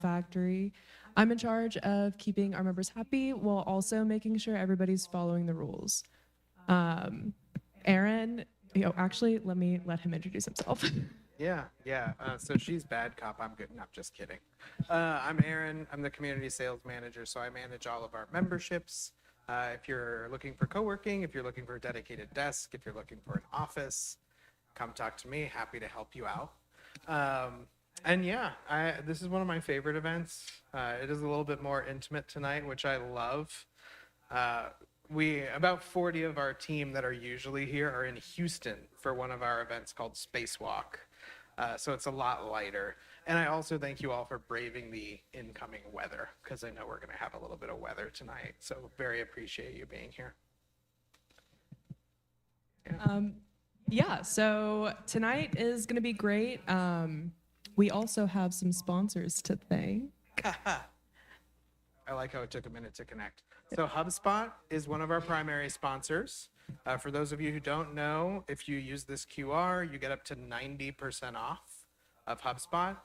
Factory. I'm in charge of keeping our members happy while also making sure everybody's following the rules. Aaron, actually, let him introduce himself. Yeah. So she's bad cop. I'm good. No, just kidding. I'm Aaron. I'm the community sales manager, so I manage all of our memberships. If you're looking for co-working, if you're looking for a dedicated desk, if you're looking for an office, come talk to me. Happy to help you out. And yeah, this is one of my favorite events. It is a little bit more intimate tonight, which I love. We about 40 of our team that are usually here are in Houston for one of our events called Spacewalk. So it's a lot lighter. And I also thank you all for braving the incoming weather, because I know we're going to have a little bit of weather tonight. So very appreciate you being here. So tonight is going to be great. We also have some sponsors to thank. I like how it took a minute to connect. So HubSpot is one of our primary sponsors. For those of you who don't know, if you use this QR, you get up to 90% off of HubSpot.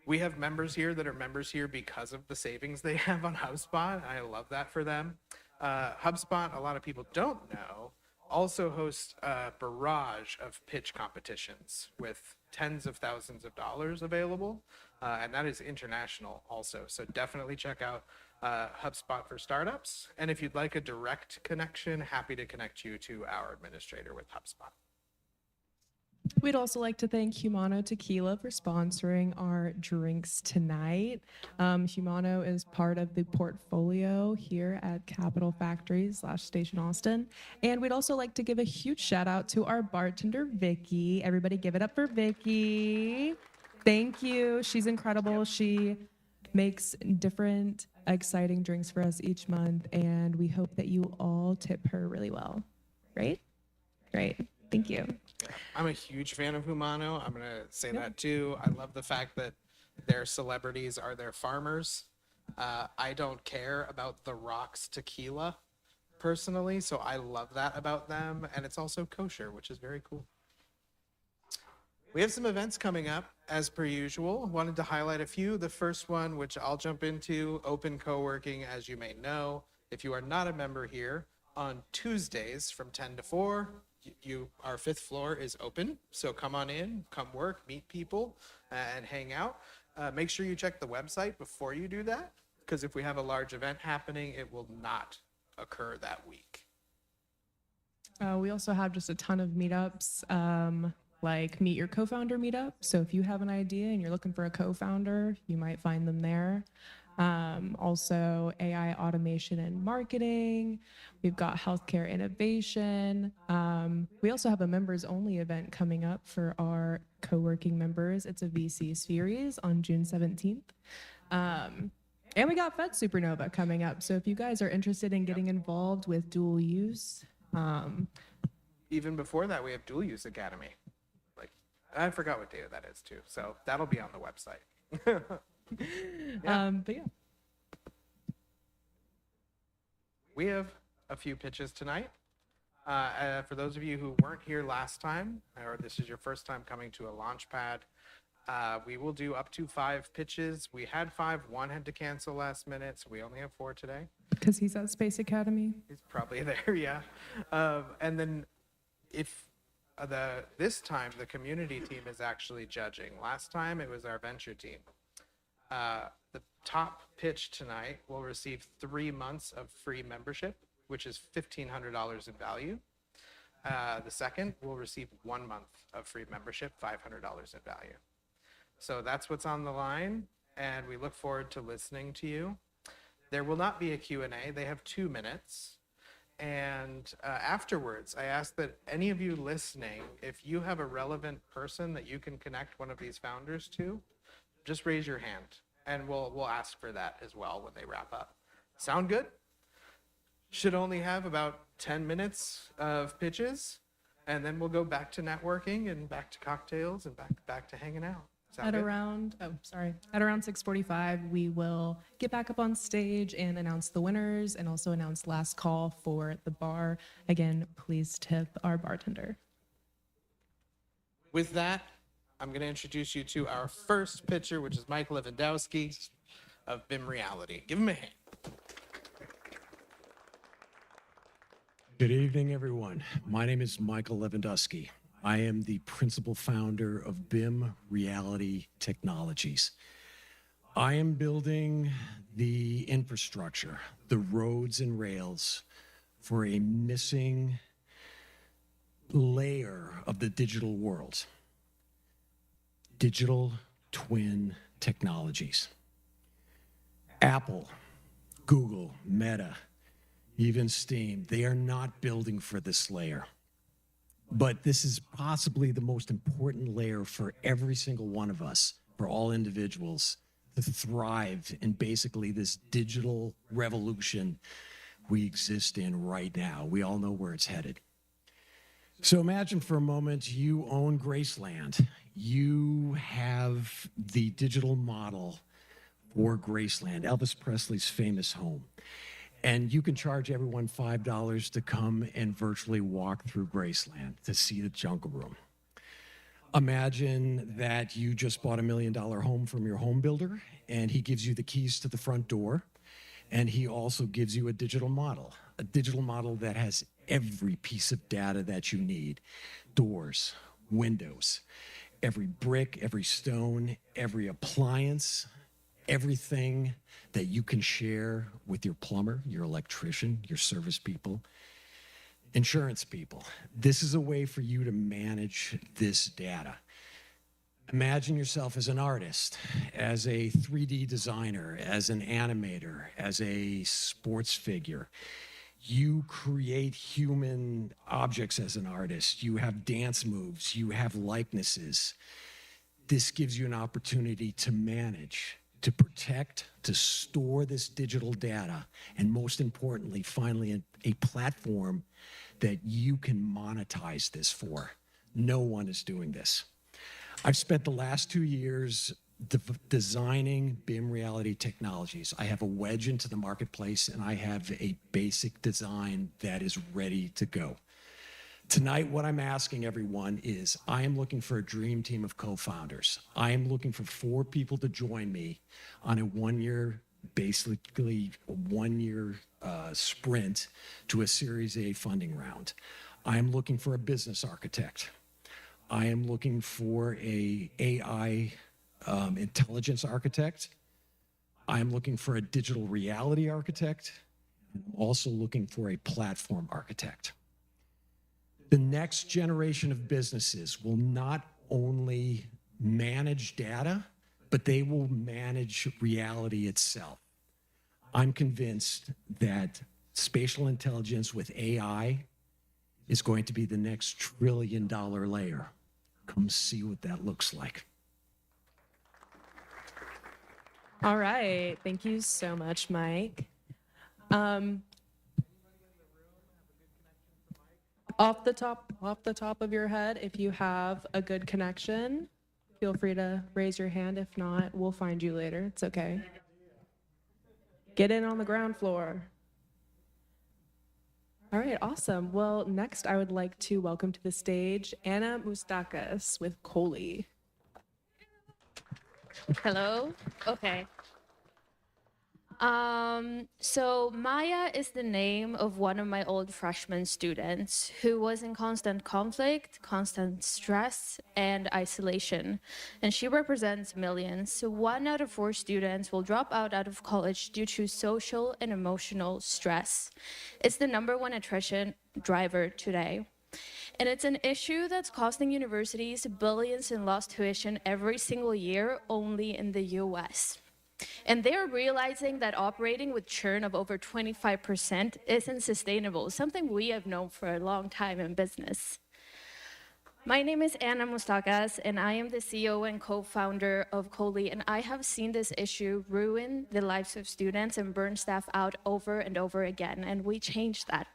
We have members here that are members here because of the savings they have on HubSpot. I love that for them. HubSpot, a lot of people don't know, also hosts a barrage of pitch competitions with tens of thousands of dollars available. And that is international also. So definitely check out HubSpot for startups. And if you'd like a direct connection, happy to connect you to our administrator with HubSpot. We'd also like to thank Humano Tequila for sponsoring our drinks tonight. Humano is part of the portfolio here at Capital Factory / Station Austin. And we'd also like to give a huge shout out to our bartender, Vicky. Everybody give it up for Vicky. Thank you. She's incredible. She makes different exciting drinks for us each month, and we hope that you all tip her really well. Right? Great. Thank you. I'm a huge fan of Humano. I'm going to say that too. I love the fact that their celebrities are their farmers. I don't care about the Rock's tequila personally, so I love that about them. And it's also kosher, which is very cool. We have some events coming up, as per usual. Wanted to highlight a few. The first one, which I'll jump into, open co-working, as you may know. If you are not a member here, on Tuesdays from 10 to 4, our 5th floor is open. So come on in, come work, meet people, and hang out. Make sure you check the website before you do that, because if we have a large event happening, it will not occur that week. We also have just a ton of meetups. Like Meet Your Co-Founder meetup. So if you have an idea and you're looking for a co-founder, you might find them there. Also AI automation and marketing. We've got healthcare innovation. We also have a members only event coming up for our co-working members. It's a VC series on June 17th. And we got Fed Supernova coming up. So if you guys are interested in getting involved with dual use. Even before that, we have Dual Use Academy. I forgot what data that is too. So that'll be on the website. But yeah. We have a few pitches tonight. For those of you who weren't here last time, or this is your first time coming to a Launchpad, we will do up to 5 pitches. We had 5, one had to cancel last minute, so we only have 4 today. Because he's at Space Academy. He's probably there, yeah. And then this time the community team is actually judging. Last time it was our venture team. The top pitch tonight will receive 3 months of free membership, which is $1,500 in value. The second will receive 1 month of free membership, $500 in value. So that's what's on the line, and we look forward to listening to you. There will not be a Q&A. They have 2 minutes. And afterwards, I ask that any of you listening, if you have a relevant person that you can connect one of these founders to, just raise your hand, and we'll ask for that as well when they wrap up. Sound good? Should only have about 10 minutes of pitches, and then we'll go back to networking and back to cocktails and back to hanging out. At around 6:45, we will get back up on stage and announce the winners and also announce last call for the bar. Again, please tip our bartender. With that, I'm going to introduce you to our first pitcher, which is Mike Lewandowski. of BIM Reality. Give him a hand. Good evening, everyone. My name is Michael Lewandowski. I am the principal founder of BIM Reality Technologies. I am building the infrastructure, the roads and rails for a missing layer of the digital world. Digital twin technologies. Apple, Google, Meta, even Steam, they are not building for this layer. But this is possibly the most important layer for every single one of us, for all individuals, to thrive in basically this digital revolution we exist in right now. We all know where it's headed. So imagine for a moment you own Graceland. You have the digital model for Graceland, Elvis Presley's famous home. And you can charge everyone $5 to come and virtually walk through Graceland to see the Jungle Room. Imagine that you just bought $1 million home from your home builder, and he gives you the keys to the front door, and he also gives you a digital model that has every piece of data that you need: doors, windows, every brick, every stone, every appliance, everything that you can share with your plumber, your electrician, your service people, insurance people. This is a way for you to manage this data. Imagine yourself as an artist, as a 3D designer, as an animator, as a sports figure. You create human objects as an artist. You have dance moves, you have likenesses. This gives you an opportunity to manage, to protect, to store this digital data, and most importantly, finally, a platform that you can monetize this for. No one is doing this. I've spent the last 2 years designing BIM Reality Technologies. I have a wedge into the marketplace, and I have a basic design that is ready to go. Tonight, what I'm asking everyone is, I am looking for a dream team of co-founders. I am looking for 4 people to join me on a basically a 1-year sprint to a Series A funding round. I am looking for a business architect. I am looking for a AI intelligence architect. I am looking for a digital reality architect. I'm also looking for a platform architect. The next generation of businesses will not only manage data, but they will manage reality itself. I'm convinced that spatial intelligence with AI is going to be the next trillion-dollar layer. Come see what that looks like. All right. Thank you so much, Mike. Off the top of your head, if you have a good connection, feel free to raise your hand. If not, we'll find you later. It's okay. Get in on the ground floor. All right, awesome. Well, next I would like to welcome to the stage Anna Mustakas with Coley. Hello? Okay. So Maya is the name of one of my old freshman students who was in constant conflict, constant stress, and isolation. And she represents millions. So 1 out of 4 students will drop out of college due to social and emotional stress. It's the #1 attrition driver today. And it's an issue that's costing universities billions in lost tuition every single year only in the US. And they're realizing that operating with churn of over 25% isn't sustainable, something we have known for a long time in business. My name is Anna Mustakas, and I am the CEO and co-founder of Coley, and I have seen this issue ruin the lives of students and burn staff out over and over again, and we changed that.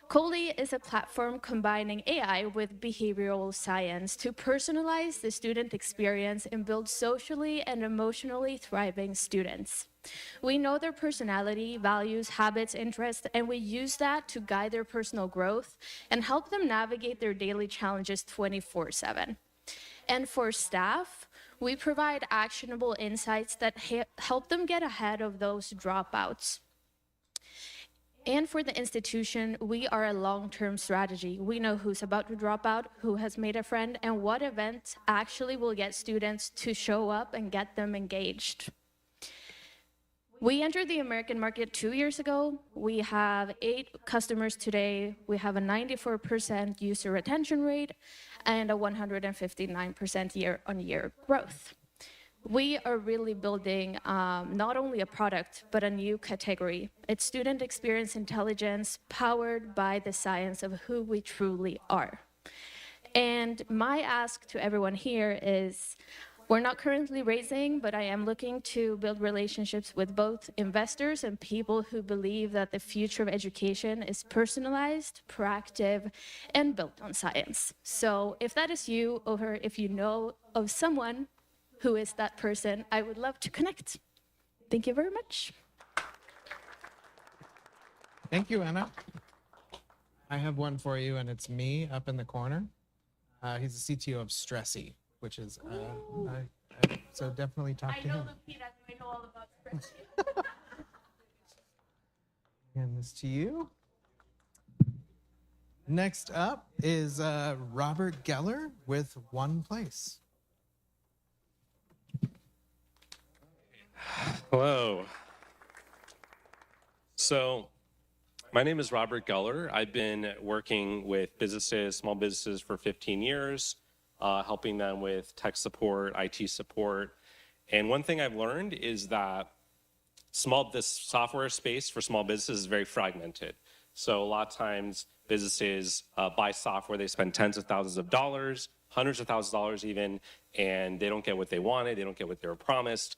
Coley is a platform combining AI with behavioral science to personalize the student experience and build socially and emotionally thriving students. We know their personality, values, habits, interests, and we use that to guide their personal growth and help them navigate their daily challenges 24/7. And for staff, we provide actionable insights that help them get ahead of those dropouts. And for the institution, we are a long-term strategy. We know who's about to drop out, who has made a friend, and what events actually will get students to show up and get them engaged. We entered the American market 2 years ago. We have 8 customers today. We have a 94% user retention rate and a 159% year-on-year growth. We are really building not only a product, but a new category. It's student experience intelligence powered by the science of who we truly are. And my ask to everyone here is, we're not currently raising, but I am looking to build relationships with both investors and people who believe that the future of education is personalized, proactive, and built on science. So if that is you, or if you know of someone who is that person, I would love to connect. Thank you very much. Thank you, Anna. I have one for you, and it's me up in the corner. He's the CTO of Stressy, which is, so definitely talk to him. I know all about spreadsheets. Hand this to you. Next up is Robert Geller with One Place. Hello. So my name is Robert Geller. I've been working with businesses, small businesses for 15 years, helping them with tech support, IT support. And one thing I've learned is that this software space for small businesses is very fragmented. So a lot of times businesses buy software, they spend tens of thousands of dollars, hundreds of thousands of dollars even, and they don't get what they wanted, they don't get what they were promised.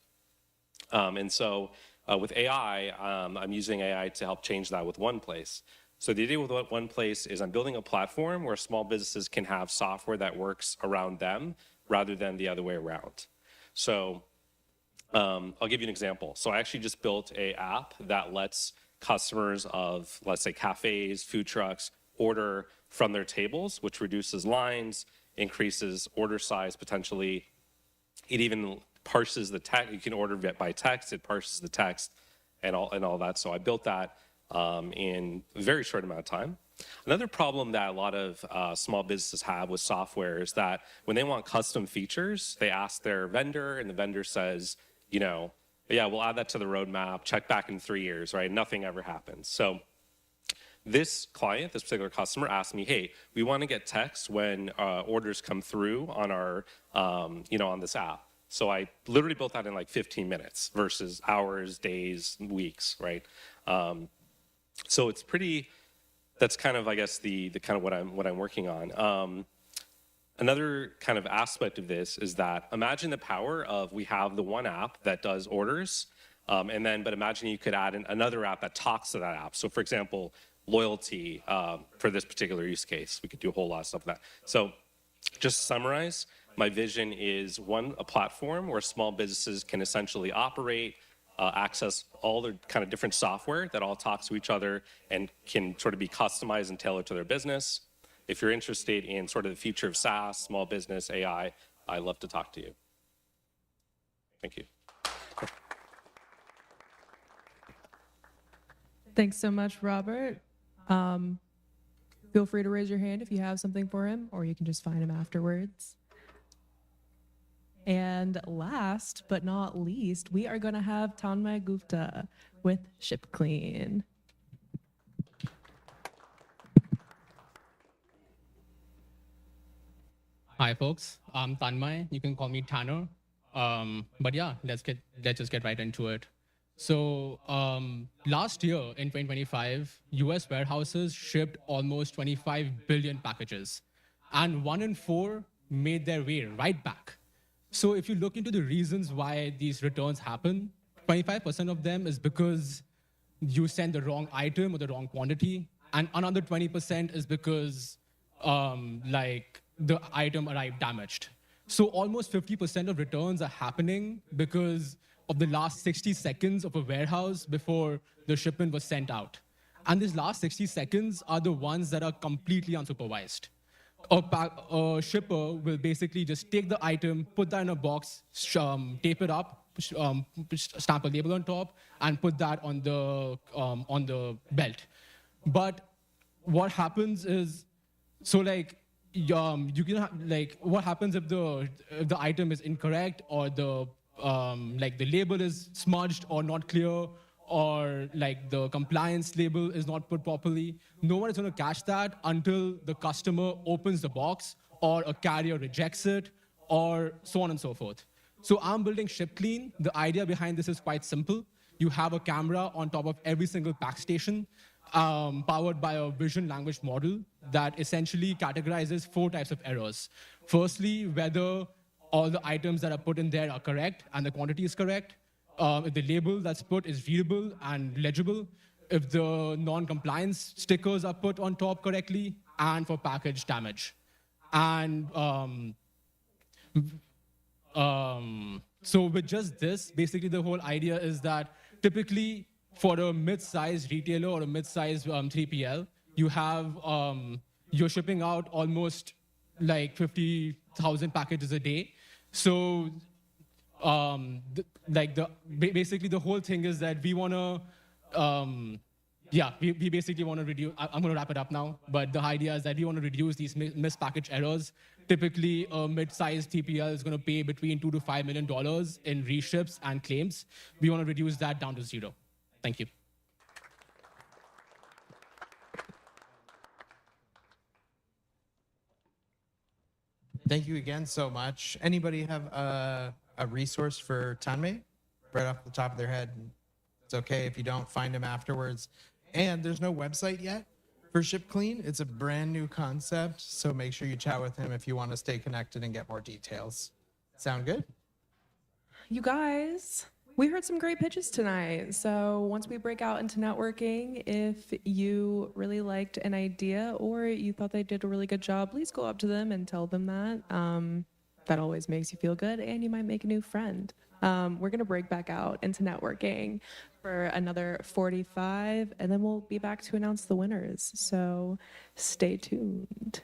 And so with AI, I'm using AI to help change that with One Place. So the idea with One Place is I'm building a platform where small businesses can have software that works around them rather than the other way around. So I'll give you an example. So I actually just built an app that lets customers of, let's say, cafes, food trucks, order from their tables, which reduces lines, increases order size potentially. It even parses the text. You can order by text. It parses the text and all that. So I built that in a very short amount of time. Another problem that a lot of small businesses have with software is that when they want custom features, they ask their vendor, and the vendor says, you know, yeah, we'll add that to the roadmap. Check back in 3 years, right? Nothing ever happens. So this client, this particular customer, asked me, hey, we want to get text when orders come through on our, on this app. So I literally built that in like 15 minutes versus hours, days, weeks, right? So it's pretty, that's kind of, I guess, the kind of what I'm working on. Another kind of aspect of this is that imagine the power of, we have the one app that does orders, but imagine you could add another app that talks to that app. So for example, loyalty for this particular use case. We could do a whole lot of stuff with that. So just to summarize, my vision is a platform where small businesses can essentially operate, access all their kind of different software that all talks to each other and can sort of be customized and tailored to their business. If you're interested in sort of the future of SaaS, small business, AI, I'd love to talk to you. Thank you. Thanks so much, Robert. Feel free to raise your hand if you have something for him, or you can just find him afterwards. And last but not least, we are going to have Tanmay Gupta with Ship Clean. Hi, folks. I'm Tanmay. You can call me Tanner. But yeah, let's just get right into it. So last year in 2025, US warehouses shipped almost 25 billion packages, and 1 in 4 made their way right back. So if you look into the reasons why these returns happen, 25% of them is because you send the wrong item or the wrong quantity, and another 20% is because the item arrived damaged. So almost 50% of returns are happening because of the last 60 seconds of a warehouse before the shipment was sent out. And these last 60 seconds are the ones that are completely unsupervised. a shipper will basically just take the item, put that in a box, tape it up, stamp a label on top, and put that on the belt. But what happens is, so like you can like what happens if the item is incorrect, or the like the label is smudged or not clear, or like the compliance label is not put properly. No one is going to catch that until the customer opens the box, or a carrier rejects it, or so on and so forth. So I'm building Ship Clean. The idea behind this is quite simple. You have a camera on top of every single pack station, powered by a vision language model that essentially categorizes 4 types of errors. Firstly, whether all the items that are put in there are correct and the quantity is correct. If the label that's put is readable and legible, if the non-compliance stickers are put on top correctly, and for package damage. And so with just this, basically the whole idea is that typically for a mid-sized retailer or a mid-sized 3PL, you have you're shipping out almost like 50,000 packages a day. So basically the whole thing is that we want to we basically want to reduce. I'm going to wrap it up now, but the idea is that we want to reduce these missed package errors. Typically, a mid-sized TPL is going to pay between $2 to $5 million in reships and claims. We want to reduce that down to 0. Thank you. Thank you again so much. Anybody have a resource for Tanmay right off the top of their head? It's okay if you don't find him afterwards. And there's no website yet for Ship Clean. It's a brand new concept, so make sure you chat with him if you want to stay connected and get more details. Sound good? You guys, we heard some great pitches tonight. So once we break out into networking, if you really liked an idea or you thought they did a really good job, please go up to them and tell them that. That always makes you feel good, and you might make a new friend. We're going to break back out into networking for another 45, and then we'll be back to announce the winners. So stay tuned.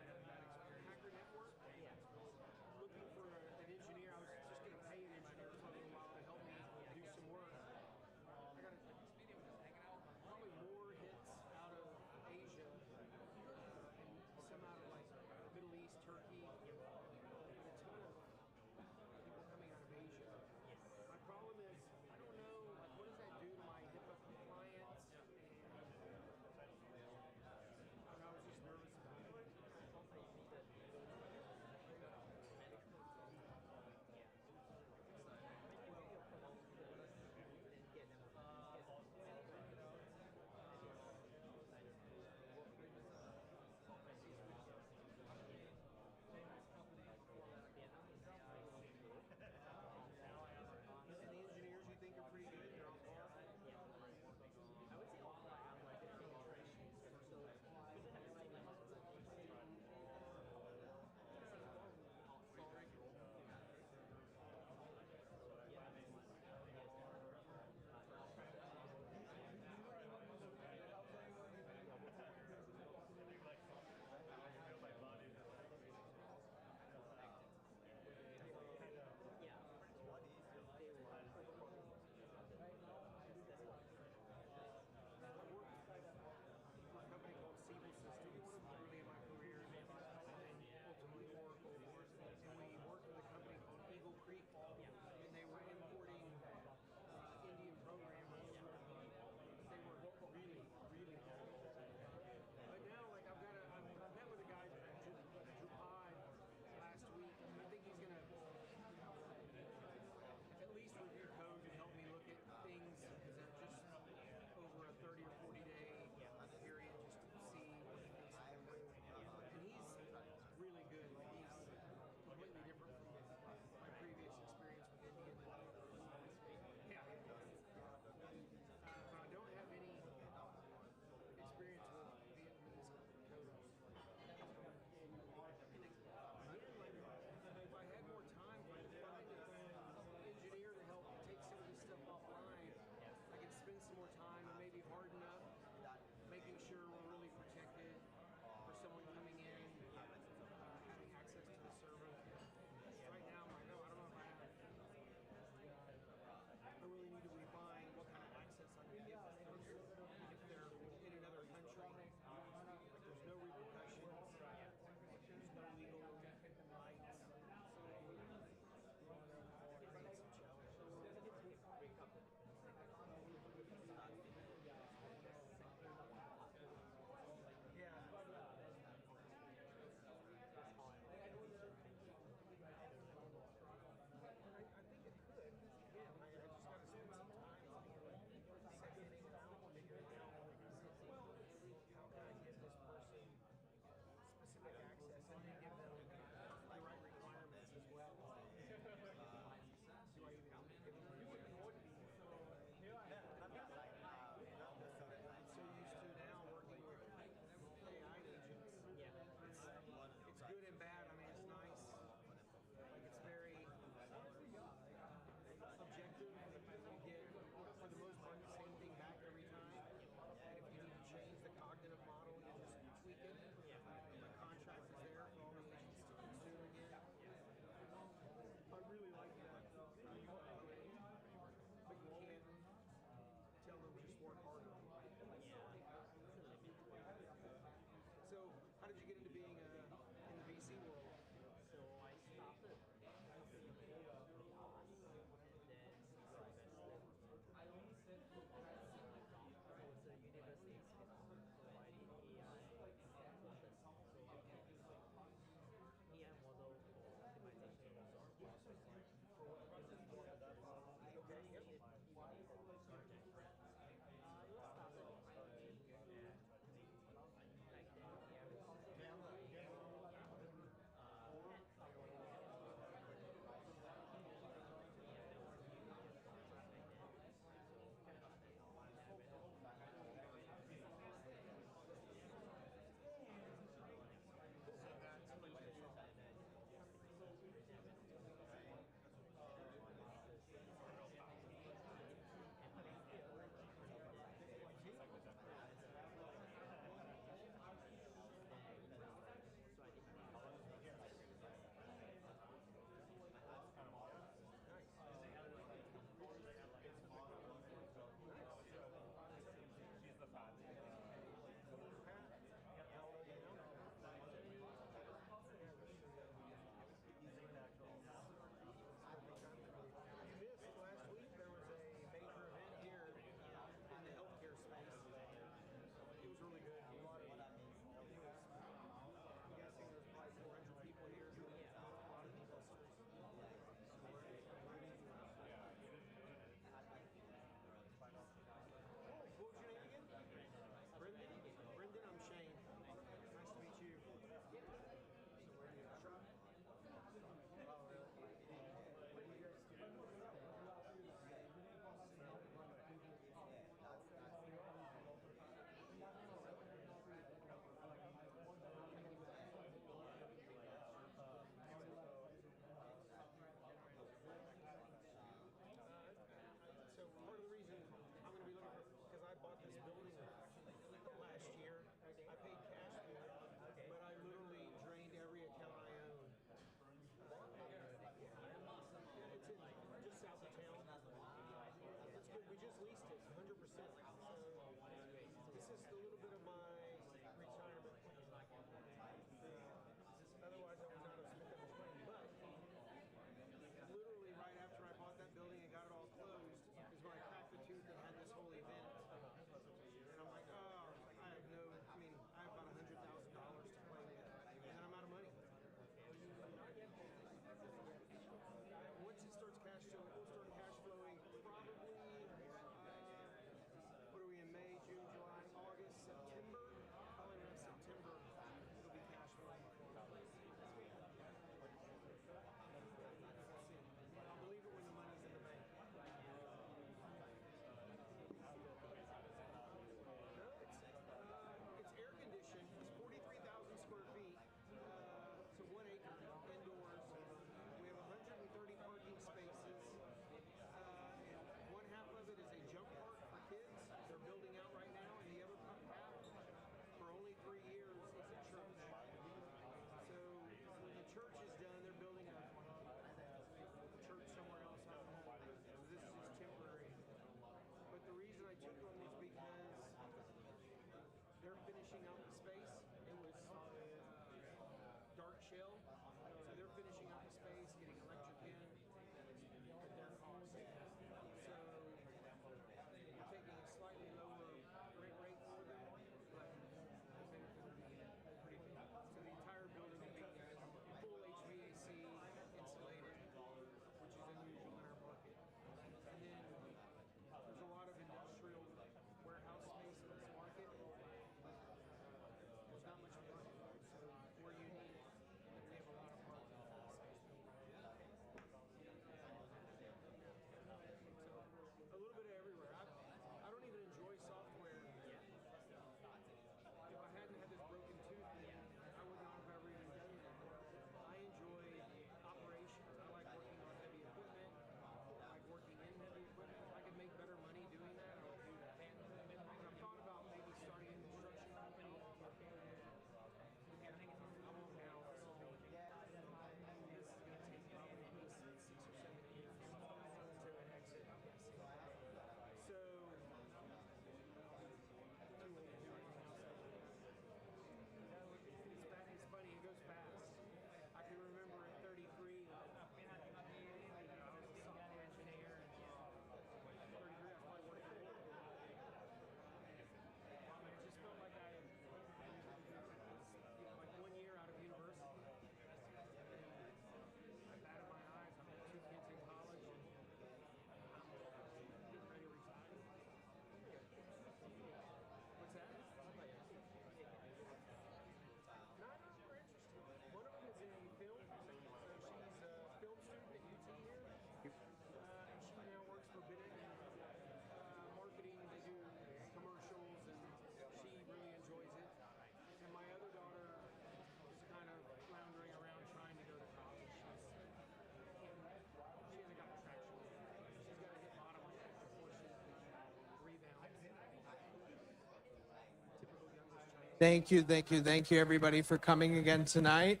Thank you, everybody, for coming again tonight.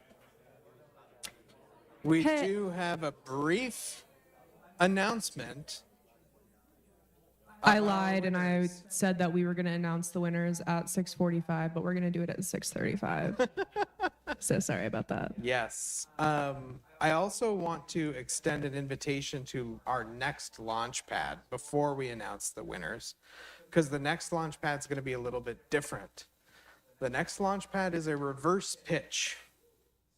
We Hey. do have a brief announcement. I of our lied and I winners. said that we were going to announce the winners at 6:45, but we're going to do it at 6:35. So sorry about that. Yes. I also want to extend an invitation to our next Launchpad before we announce the winners, because the next Launchpad is going to be a little bit different. The next Launchpad is a reverse pitch.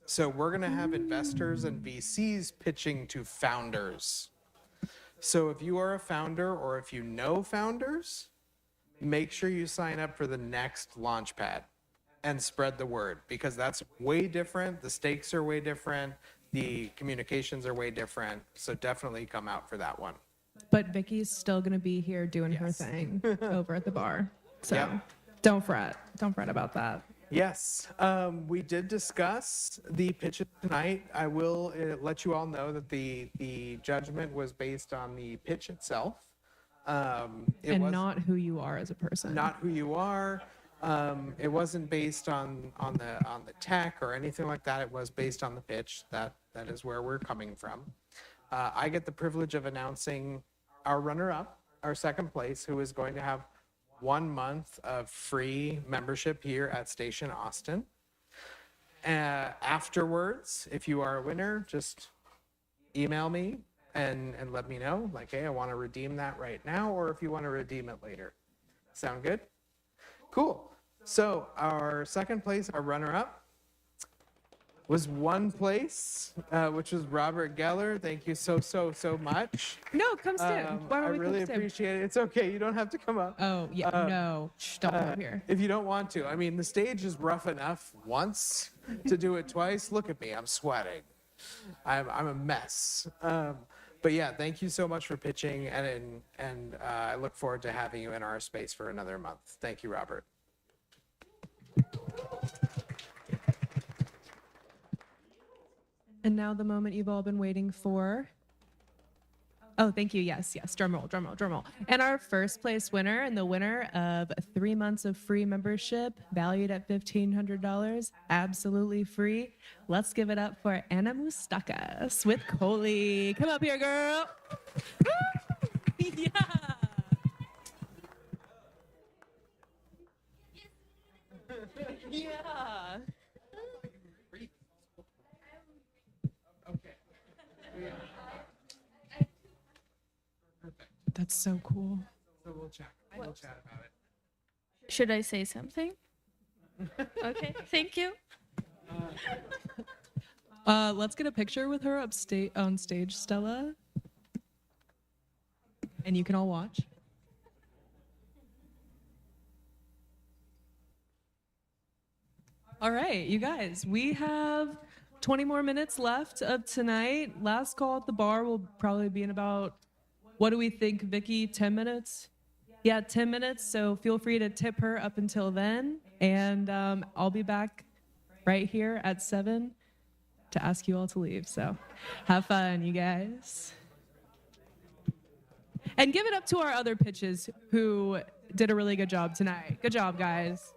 So we're going to have investors and VCs pitching to founders. So if you are a founder or if you know founders, make sure you sign up for the next Launchpad and spread the word, because that's way different. The stakes are way different. The communications are way different. So definitely come out for that one. But Vicky's still going to be here doing her Yes. thing over at the bar. So Yep. don't fret. Don't fret about that. Yes, we did discuss the pitches tonight. I will let you all know that the judgment was based on the pitch itself. It And was not who you are as a person. not who you are. It wasn't based on the tech or anything like that. It was based on the pitch. That is where we're coming from. I get the privilege of announcing our runner-up, our second place, who is going to have 1 month of free membership here at Station Austin. Afterwards, if you are a winner, just email me and let me know, like, hey, I want to redeem that right now, or if you want to redeem it later. Sound good? Cool. So our second place, our runner-up, was one place, which was Robert Geller. Thank you so much. No, come stand. Why I don't we really come stand? appreciate it. It's okay. You don't have to come up. Oh, yeah. No. Shh, don't come up here. If you don't want to. I mean, the stage is rough enough once. To do it twice, look at me. I'm sweating. I'm a mess. But yeah, thank you so much for pitching, and I look forward to having you in our space for another month. Thank you, Robert. And now the moment you've all been waiting for. Oh, thank you. Yes. Drum roll, drum roll, drum roll. And our first place winner and the winner of 3 months of free membership valued at $1,500, absolutely free. Let's give it up for Anna Mustakas with Coley. Come up here, girl. Woo! Yeah. Yeah. That's so cool. So we'll chat. We'll chat about it. Should I say something? Okay, thank you. Let's get a picture with her on stage, Stella. And you can all watch. All right, you guys, we have 20 more minutes left of tonight. Last call at the bar will probably be in about, what do we think, Vicky, 10 minutes? Yeah, 10 minutes, so feel free to tip her up until then. And I'll be back right here at 7 to ask you all to leave. So have fun, you guys. And give it up to our other pitches who did a really good job tonight. Good job, guys.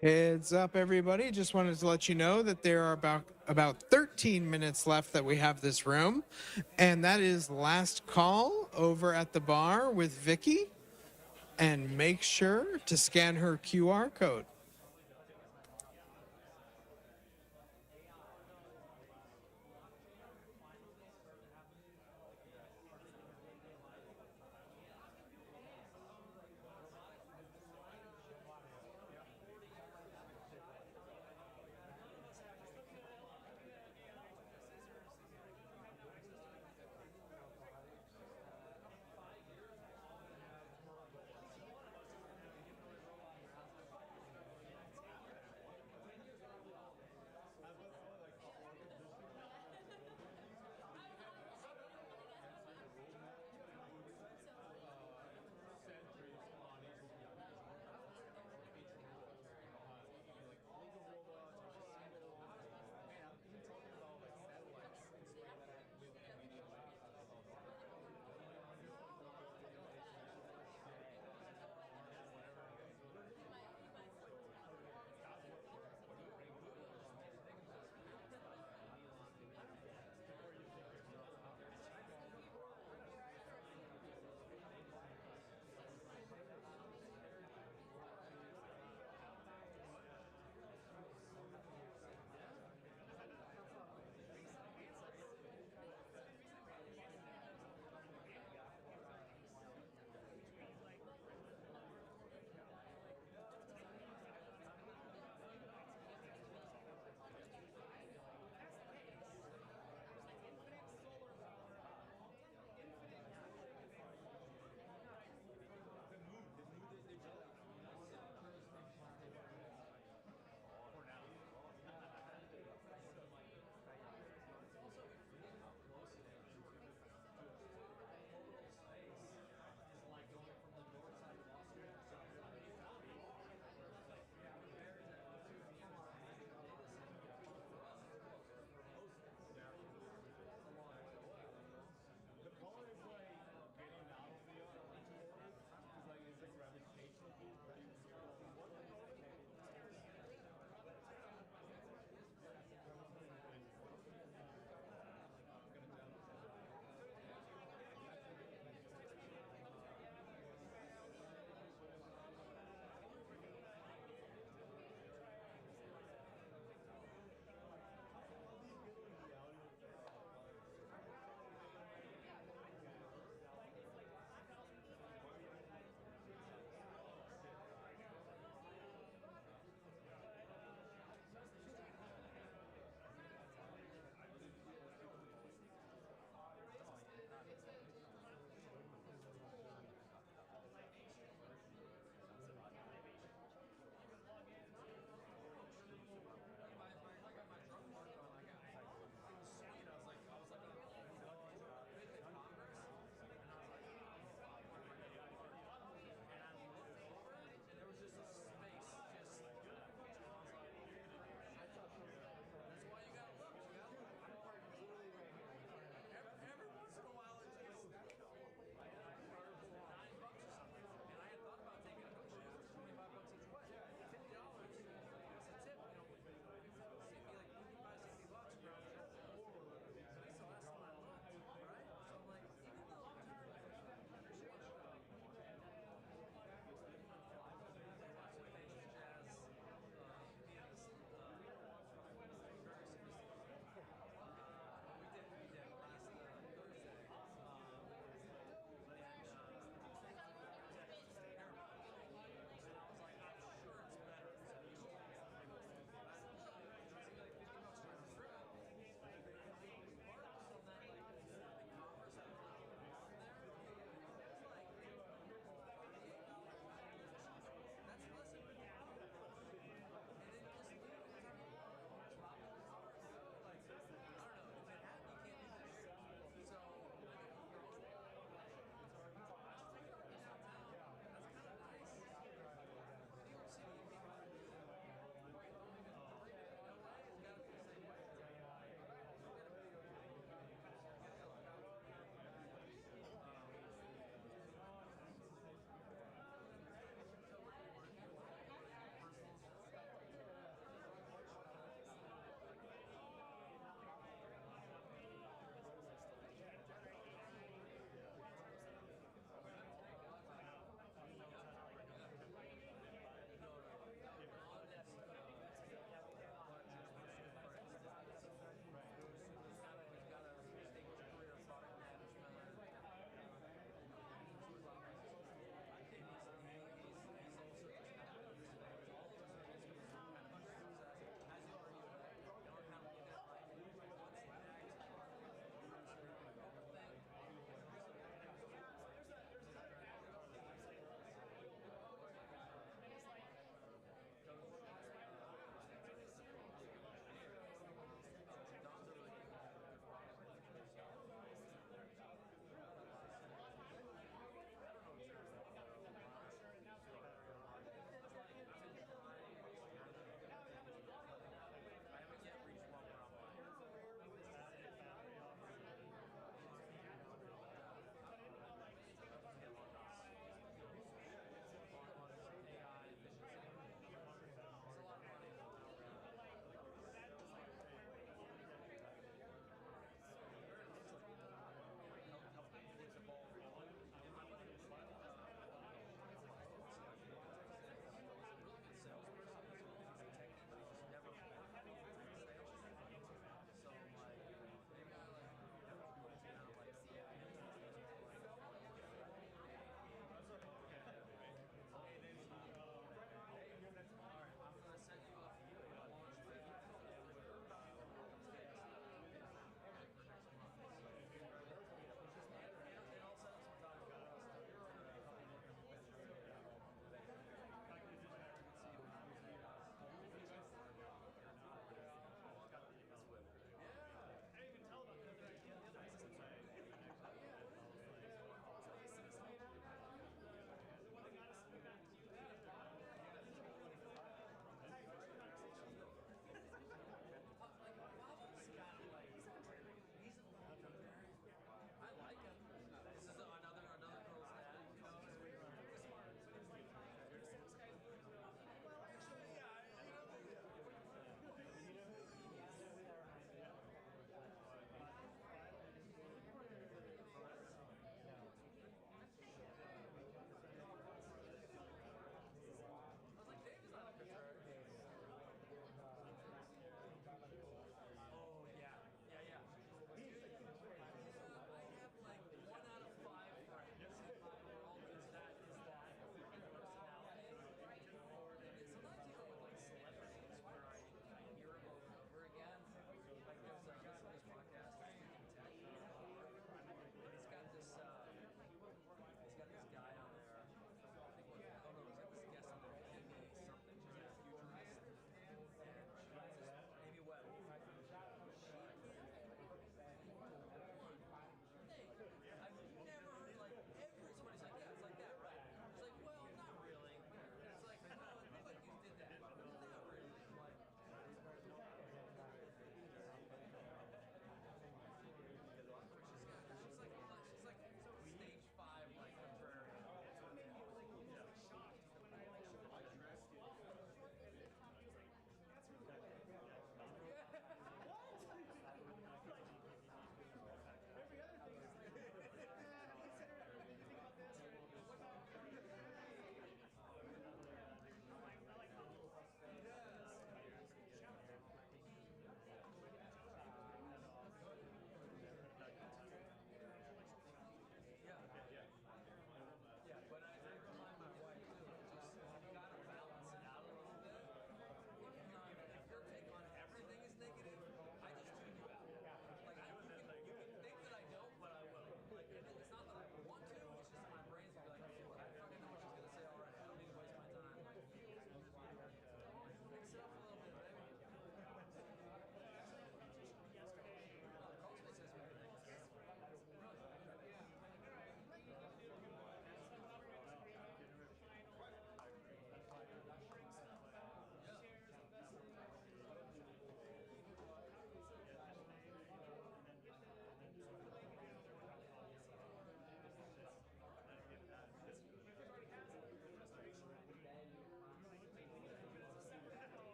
Heads up, everybody. Just wanted to let you know that there are about 13 minutes left that we have this room. And that is last call over at the bar with Vicky. And make sure to scan her QR code.